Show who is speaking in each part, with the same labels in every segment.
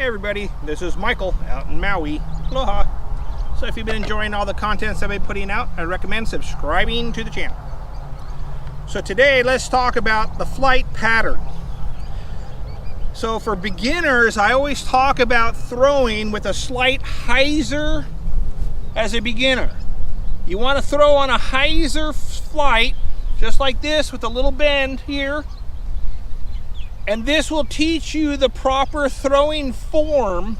Speaker 1: everybody, this is Michael out in Maui. Aloha. So if you've been enjoying all the contents I've been putting out, I recommend subscribing to the channel. So today let's talk about the flight pattern. So for beginners, I always talk about throwing with a slight hyzer as a beginner. You want to throw on a hyzer flight, just like this with a little bend here. And this will teach you the proper throwing form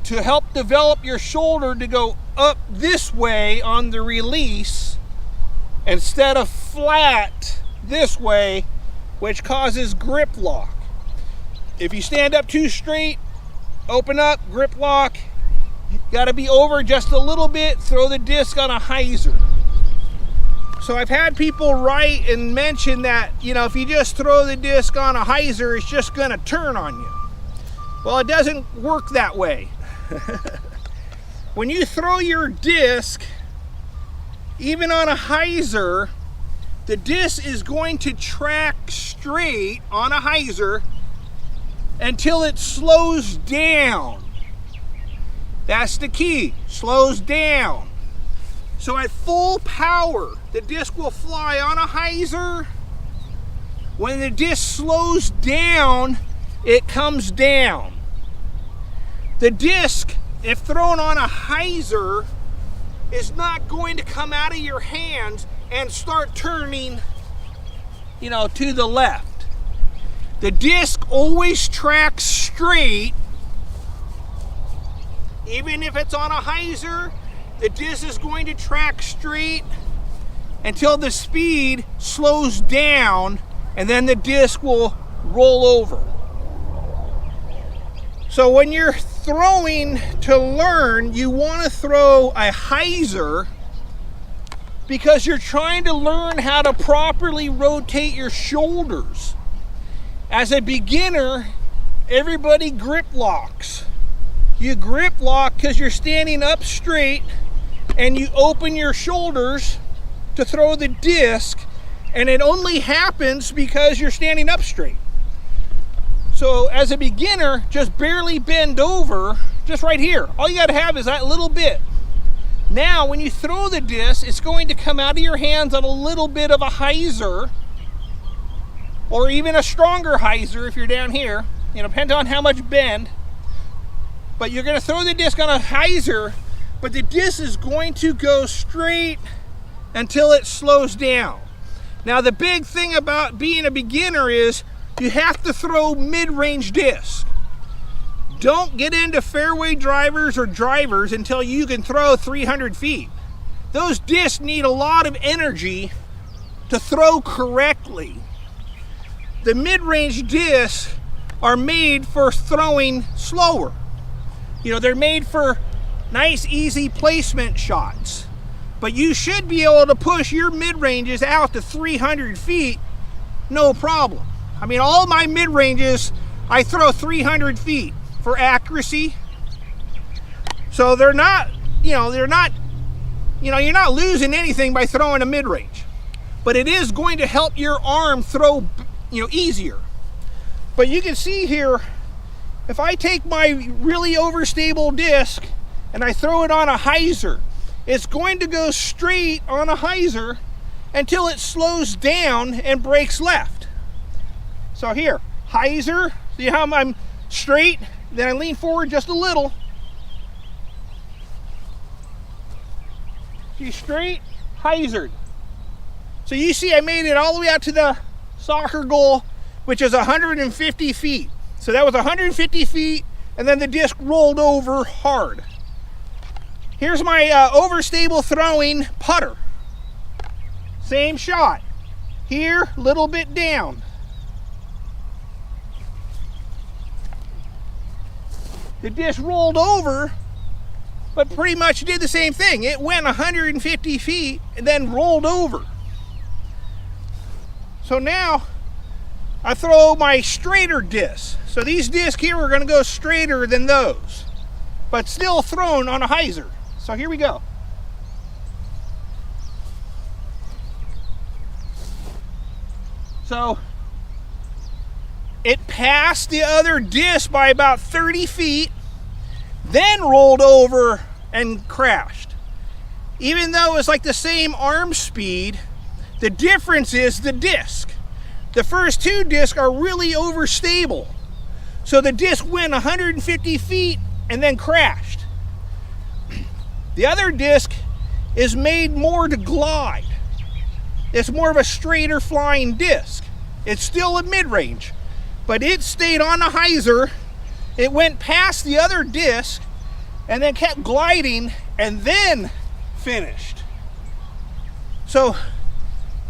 Speaker 1: to help develop your shoulder to go up this way on the release instead of flat this way, which causes grip lock. If you stand up too straight, open up, grip lock. Got to be over just a little bit, throw the disc on a hyzer. So I've had people write and mention that, if you just throw the disc on a hyzer, it's just going to turn on you. Well, it doesn't work that way. When you throw your disc, even on a hyzer, the disc is going to track straight on a hyzer until it slows down. That's the key, slows down. So at full power, the disc will fly on a hyzer. When the disc slows down, it comes down. The disc, if thrown on a hyzer, is not going to come out of your hands and start turning, to the left. The disc always tracks straight. Even if it's on a hyzer, the disc is going to track straight until the speed slows down, and then the disc will roll over. So when you're throwing to learn, you want to throw a hyzer because you're trying to learn how to properly rotate your shoulders. As a beginner, everybody grip locks. You grip lock because you're standing up straight and you open your shoulders to throw the disc, and it only happens because you're standing up straight. So as a beginner, just barely bend over, just right here. All you got to have is that little bit. Now when you throw the disc, it's going to come out of your hands on a little bit of a hyzer, or even a stronger hyzer if you're down here, depends on how much bend. But you're going to throw the disc on a hyzer, but the disc is going to go straight until it slows down. Now the big thing about being a beginner is you have to throw mid-range disc. Don't get into fairway drivers or drivers until you can throw 300 feet. Those discs need a lot of energy to throw correctly. The mid-range discs are made for throwing slower. They're made for nice, easy placement shots. But you should be able to push your mid-ranges out to 300 feet, no problem. All my mid-ranges, I throw 300 feet for accuracy. So you're not losing anything by throwing a mid-range. But it is going to help your arm throw, easier. But you can see here, if I take my really overstable disc and I throw it on a hyzer, it's going to go straight on a hyzer until it slows down and breaks left. So here, hyzer, see how I'm straight, then I lean forward just a little. See, straight, hyzered. So you see I made it all the way out to the soccer goal, which is 150 feet. So that was 150 feet, and then the disc rolled over hard. Here's my overstable throwing putter. Same shot. Here, little bit down. The disc rolled over, but pretty much did the same thing. It went 150 feet and then rolled over. So now I throw my straighter discs. So these discs here are going to go straighter than those, but still thrown on a hyzer. So here we go. So it passed the other disc by about 30 feet, then rolled over and crashed. Even though it's like the same arm speed, the difference is the disc. The first two discs are really overstable. So the disc went 150 feet and then crashed. The other disc is made more to glide. It's more of a straighter flying disc. It's still a mid-range, but it stayed on the Hyzer. It went past the other disc and then kept gliding and then finished. So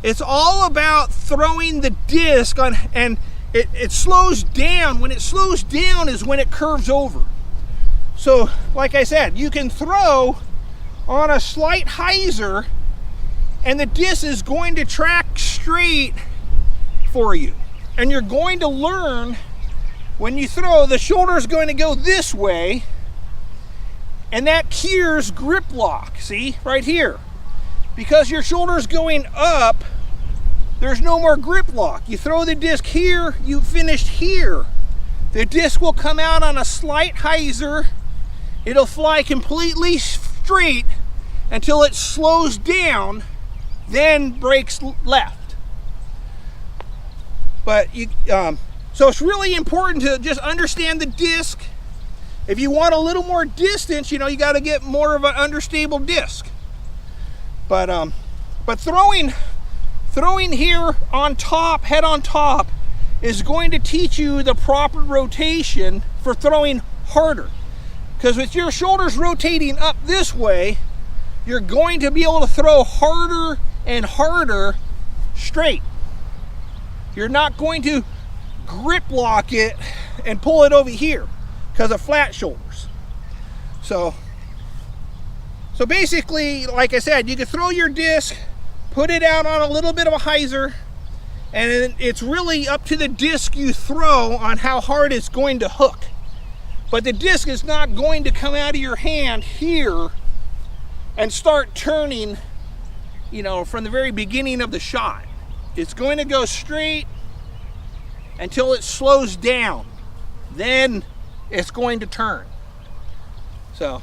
Speaker 1: it's all about throwing the disc on, and it slows down. When it slows down is when it curves over. So like I said, you can throw on a slight Hyzer and the disc is going to track straight for you. And you're going to learn when you throw, the shoulder is going to go this way, and that cures grip lock. See, right here. Because your shoulder is going up, there's no more grip lock. You throw the disc here, you finished here. The disc will come out on a slight Hyzer. It'll fly completely straight until it slows down, then breaks left. But so it's really important to just understand the disc. If you want a little more distance, you know, you got to get more of an understable disc. But throwing here on top, head on top, is going to teach you the proper rotation for throwing harder. Because with your shoulders rotating up this way, you're going to be able to throw harder and harder straight. You're not going to grip lock it and pull it over here because of flat shoulders. So basically, like I said, you can throw your disc, put it out on a little bit of a Hyzer, and it's really up to the disc you throw on how hard it's going to hook. But the disc is not going to come out of your hand here and start turning, you know, from the very beginning of the shot. It's going to go straight until it slows down. Then it's going to turn. So,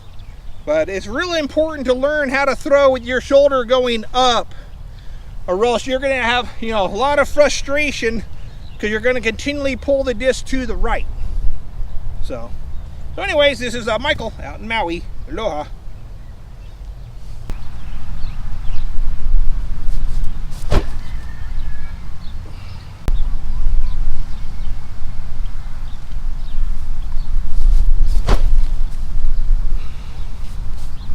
Speaker 1: but it's really important to learn how to throw with your shoulder going up, or else you're going to have, you know, a lot of frustration because you're going to continually pull the disc to the right. So anyways, this is Michael out in Maui. Aloha.